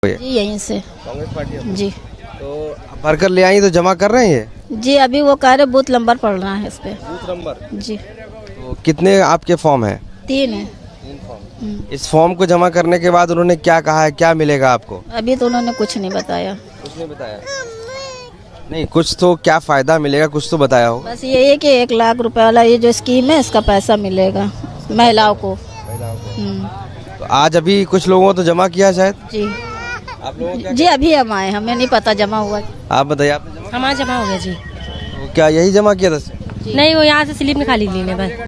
जी यहीं से। कांग्रेस पार्टी है। जी तो भरकर ले आई तो जमा कर रहे हैं ये जी अभी वो कह रहे बूथ नंबर पड़ रहा है इस पे। Booth number. जी तो कितने आपके फॉर्म है? 3 है। 3 फॉर्म। इस फॉर्म को जमा करने के बाद उन्होंने क्या कहा है, क्या मिलेगा आपको? अभी तो उन्होंने कुछ नहीं बताया। कुछ नहीं बताया। नहीं, कुछ तो क्या फायदा मिलेगा कुछ तो बताया हो। बस यही है कि 1 लाख रुपए वाला ये जो स्कीम है इसका पैसा मिलेगा महिलाओं को। तो आज अभी कुछ लोगों ने तो जमा किया शायद। जी आप लोगों को जी अभी हम आए, हमें नहीं पता जमा हुआ। आप बताइए, आपने जमा? हमारा जमा हो गया जी। तो क्या यही जमा किया था? नहीं, वो यहाँ से स्लिप निकाली लेने बस।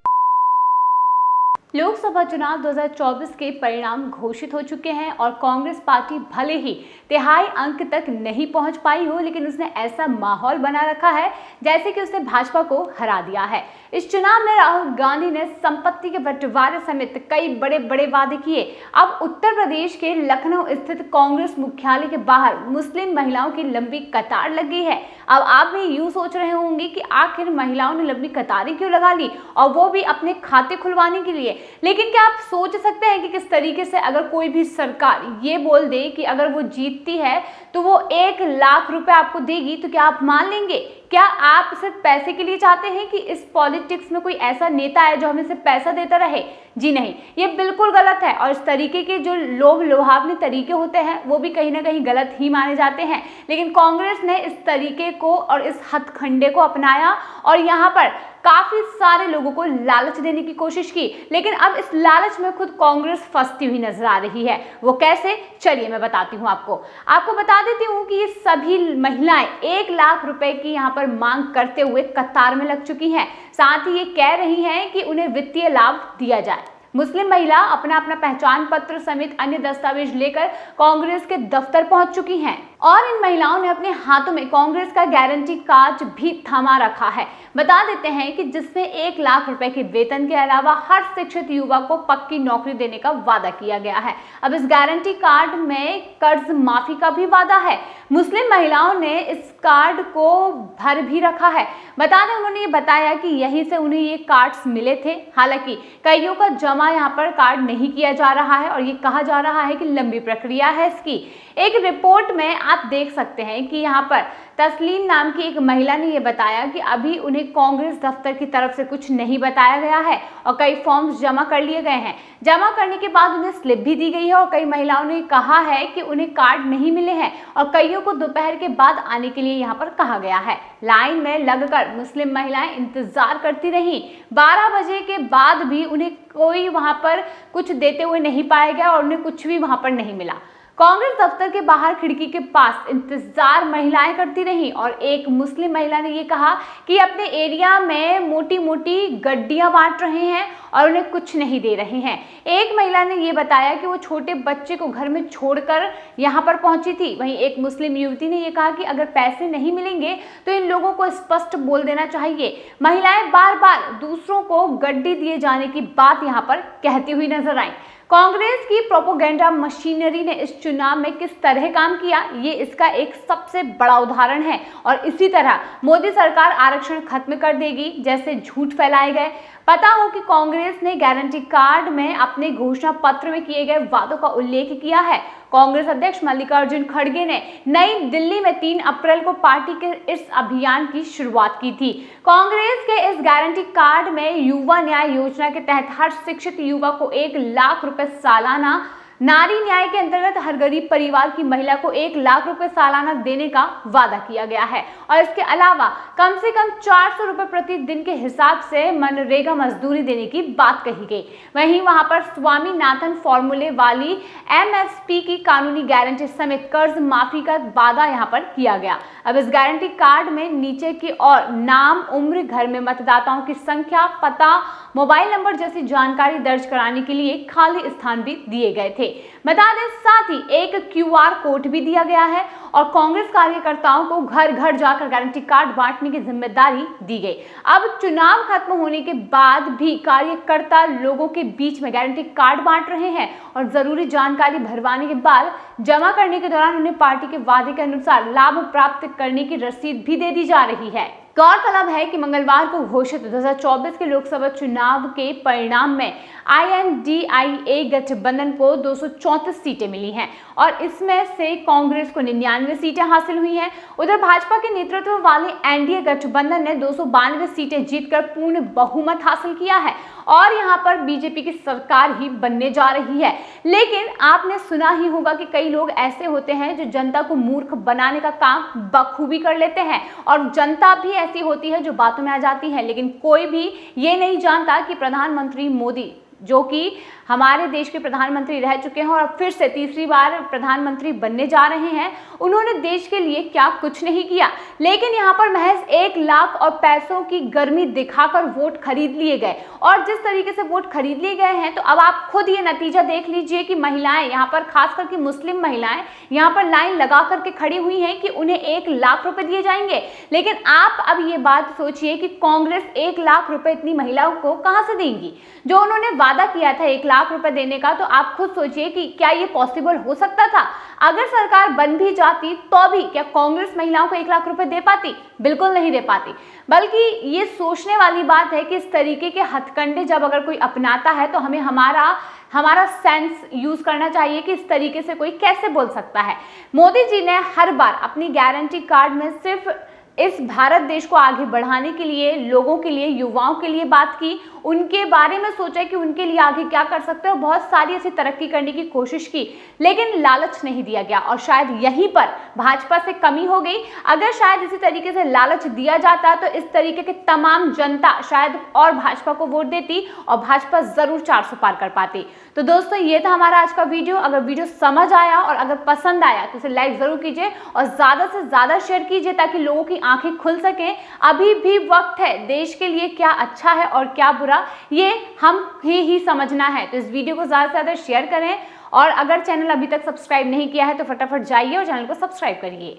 लोकसभा चुनाव 2024 के परिणाम घोषित हो चुके हैं और कांग्रेस पार्टी भले ही तिहाई अंक तक नहीं पहुंच पाई हो, लेकिन उसने ऐसा माहौल बना रखा है जैसे कि उसने भाजपा को हरा दिया है। इस चुनाव में राहुल गांधी ने संपत्ति के बंटवारे समेत कई बड़े बड़े वादे किए। अब उत्तर प्रदेश के लखनऊ स्थित कांग्रेस मुख्यालय के बाहर मुस्लिम महिलाओं की लंबी कतार लग गई है। अब आप भी यूं सोच रहे होंगे कि आखिर महिलाओं ने लंबी कतारें क्यों लगा ली, और वो भी अपने खाते खुलवाने के लिए। लेकिन क्या आप सोच सकते हैं कि किस तरीके से अगर कोई भी सरकार ये बोल दे कि अगर वो जीतती है तो वो 1 लाख रुपए आपको देगी, तो क्या आप मान लेंगे? क्या आप सिर्फ पैसे के लिए चाहते हैं कि इस पॉलिटिक्स में कोई ऐसा नेता है जो हमें सिर्फ पैसा देता रहे? जी नहीं, ये बिल्कुल गलत है। और इस तरीके के जो लोभ लुभावने तरीके होते हैं वो भी कहीं ना कहीं गलत ही माने जाते हैं। लेकिन कांग्रेस ने इस तरीके को और इस हथखंडे को अपनाया और यहाँ पर काफी सारे लोगों को लालच देने की कोशिश की। लेकिन अब इस लालच में खुद कांग्रेस फंसती हुई नजर आ रही है। वो कैसे, चलिए मैं बताती हूँ आपको बता देती हूँ कि ये सभी महिलाएं 1 लाख रुपए की यहाँ पर मांग करते हुए कतार में लग चुकी हैं। साथ ही ये कह रही हैं कि उन्हें वित्तीय लाभ दिया जाए। मुस्लिम महिला अपना पहचान पत्र समेत अन्य दस्तावेज लेकर कांग्रेस के दफ्तर पहुंच चुकी हैं और इन महिलाओं ने अपने हाथों में कांग्रेस का गारंटी कार्ड भी थमा रखा है। बता देते हैं कि जिसमें 1 लाख रुपए के वेतन के अलावा हर शिक्षित युवा को पक्की नौकरी देने का वादा किया गया है। अब इस गारंटी कार्ड में कर्ज माफी का भी वादा है। मुस्लिम महिलाओं ने इस कार्ड को भर भी रखा है। बता दें, उन्होंने ये बताया कि यहीं से उन्हें ये कार्ड्स मिले थे। हालांकि कईयों का जमा यहाँ पर कार्ड नहीं किया जा रहा है और ये कहा जा रहा है कि लंबी प्रक्रिया है इसकी। एक रिपोर्ट में आप देख सकते हैं कि यहाँ पर तस्लीम नाम की एक महिला ने यह बताया कि अभी उन्हें कांग्रेस दफ्तर की तरफ से कुछ नहीं बताया गया है और कई फॉर्म्स जमा कर लिए गए हैं। जमा करने के बाद उन्हें स्लिप भी दी गई है और कई महिलाओं ने कहा है कि उन्हें कार्ड नहीं मिले हैं और कईयों को दोपहर के बाद आने के लिए यहाँ पर कहा गया है। लाइन में लगकर मुस्लिम महिलाएं इंतजार करती रहीं। 12 बजे के बाद भी उन्हें कोई वहां पर कुछ देते हुए नहीं पाया गया और उन्हें कुछ भी वहां पर नहीं मिला। कांग्रेस दफ्तर के बाहर खिड़की के पास इंतजार महिलाएं करती रहीं और एक मुस्लिम महिला ने यह कहा कि अपने एरिया में मोटी मोटी गड्डियां बांट रहे हैं और उन्हें कुछ नहीं दे रहे हैं। एक महिला ने यह बताया कि वो छोटे बच्चे को घर में छोड़कर यहां पर पहुंची थी। वहीं एक मुस्लिम युवती ने यह कहा कि अगर पैसे नहीं मिलेंगे तो इन लोगों को स्पष्ट बोल देना चाहिए। महिलाएं बार बार दूसरों को गड्डी दिए जाने की बात यहां पर कहती हुई नजर आई। कांग्रेस की प्रोपोगेंडा मशीनरी ने इस चुनाव में किस तरह काम किया, ये इसका एक सबसे बड़ा उदाहरण है। और इसी तरह मोदी सरकार आरक्षण खत्म कर देगी जैसे झूठ फैलाए गए। पता हो कि कांग्रेस ने गारंटी कार्ड में अपने घोषणा पत्र में किए गए वादों का उल्लेख किया है। कांग्रेस अध्यक्ष मल्लिकार्जुन खड़गे ने नई दिल्ली में 3 अप्रैल को पार्टी के इस अभियान की शुरुआत की थी। कांग्रेस के इस गारंटी कार्ड में युवा न्याय योजना के तहत हर शिक्षित युवा को 1 लाख रुपए सालाना, नारी न्याय के अंतर्गत हर गरीब परिवार की महिला को 1 लाख रुपए सालाना देने का वादा किया गया है और इसके अलावा कम से कम 400 रुपए प्रति दिन के हिसाब से मनरेगा मजदूरी देने की बात कही गई। वहीं वहां पर स्वामीनाथन फॉर्मूले वाली एमएसपी की कानूनी गारंटी समेत कर्ज माफी का वादा यहां पर किया गया। अब इस गारंटी कार्ड में नीचे की ओर नाम, उम्र, घर में मतदाताओं की संख्या, पता, मोबाइल नंबर जैसी जानकारी दर्ज कराने के लिए खाली स्थान भी दिए गए थे। बता दें, साथ ही एक QR कोड भी दिया गया है और कांग्रेस कार्यकर्ताओं को घर घर जाकर गारंटी कार्ड बांटने की जिम्मेदारी दी गई। अब चुनाव खत्म होने के बाद भी कार्यकर्ता लोगों के बीच में गारंटी कार्ड बांट रहे हैं और जरूरी जानकारी भरवाने के बाद जमा करने के दौरान उन्हें पार्टी के वादे के अनुसार लाभ प्राप्त करने की रसीद भी दे दी जा रही है। गौरतलब है कि मंगलवार को घोषित 2024 के लोकसभा चुनाव के परिणाम में INDIA गठबंधन को 234 सीटें मिली हैं और इसमें से कांग्रेस को 99 सीटें हासिल हुई हैं। उधर भाजपा के नेतृत्व वाले एनडीए गठबंधन ने 292 सीटें जीतकर पूर्ण बहुमत हासिल किया है और यहां पर बीजेपी की सरकार ही बनने जा रही है। लेकिन आपने सुना ही होगा कि कई लोग ऐसे होते हैं जो जनता को मूर्ख बनाने का काम बखूबी कर लेते हैं और जनता भी ऐसी होती है जो बातों में आ जाती है, लेकिन कोई भी ये नहीं जानता कि प्रधानमंत्री मोदी, जो कि हमारे देश के प्रधानमंत्री रह चुके हैं और फिर से तीसरी बार प्रधानमंत्री बनने जा रहे हैं, उन्होंने देश के लिए क्या कुछ नहीं किया, लेकिन यहाँ पर महज 1 लाख और पैसों की गर्मी दिखाकर वोट खरीद लिए गए। और जिस तरीके से वोट खरीद लिए गए हैं तो अब आप खुद ये नतीजा देख लीजिए कि महिलाएं यहाँ पर, खास करके मुस्लिम महिलाएं यहाँ पर लाइन लगा करके खड़ी हुई हैं कि उन्हें 1 लाख रुपए दिए जाएंगे। लेकिन आप अब ये बात सोचिए कि कांग्रेस 1 लाख रुपए इतनी महिलाओं को कहां से देंगी? जो उन्होंने वादा किया था 1 लाख रुपए देने का, तो आप खुद सोचिए कि क्या ये पॉसिबल हो सकता था? अगर सरकार बन भी जाती तो भी क्या कांग्रेस महिलाओं को 1 लाख रुपए दे पाती? बिल्कुल नहीं दे पाती। बल्कि ये सोचने वाली बात है कि इस तरीके के हथकंडे जब अगर कोई अपनाता है तो हमें हमारा सेंस यूज करना चाहिए कि इस तरीके से कोई कैसे बोल सकता है। मोदी जी ने हर बार अपनी गारंटी कार्ड में सिर्फ इस भारत देश को आगे बढ़ाने के लिए, लोगों के लिए, युवाओं के लिए बात की, उनके बारे में सोचा कि उनके लिए आगे क्या कर सकते हैं, बहुत सारी ऐसी तरक्की करने की कोशिश की, लेकिन लालच नहीं दिया गया और शायद यहीं पर भाजपा से कमी हो गई। अगर शायद इसी तरीके से लालच दिया जाता तो इस तरीके के तमाम जनता शायद और भाजपा को वोट देती और भाजपा जरूर 400 पार कर पाती। तो दोस्तों, ये था हमारा आज का वीडियो। अगर वीडियो समझ आया और अगर पसंद आया तो इसे लाइक जरूर कीजिए और ज्यादा से ज्यादा शेयर कीजिए ताकि लोगों की आंखें खुल सकें। अभी भी वक्त है, देश के लिए क्या अच्छा है और क्या बुरा ये हम ही समझना है। तो इस वीडियो को ज्यादा से ज्यादा शेयर करें और अगर चैनल अभी तक सब्सक्राइब नहीं किया है तो फटाफट जाइए और चैनल को सब्सक्राइब करिए।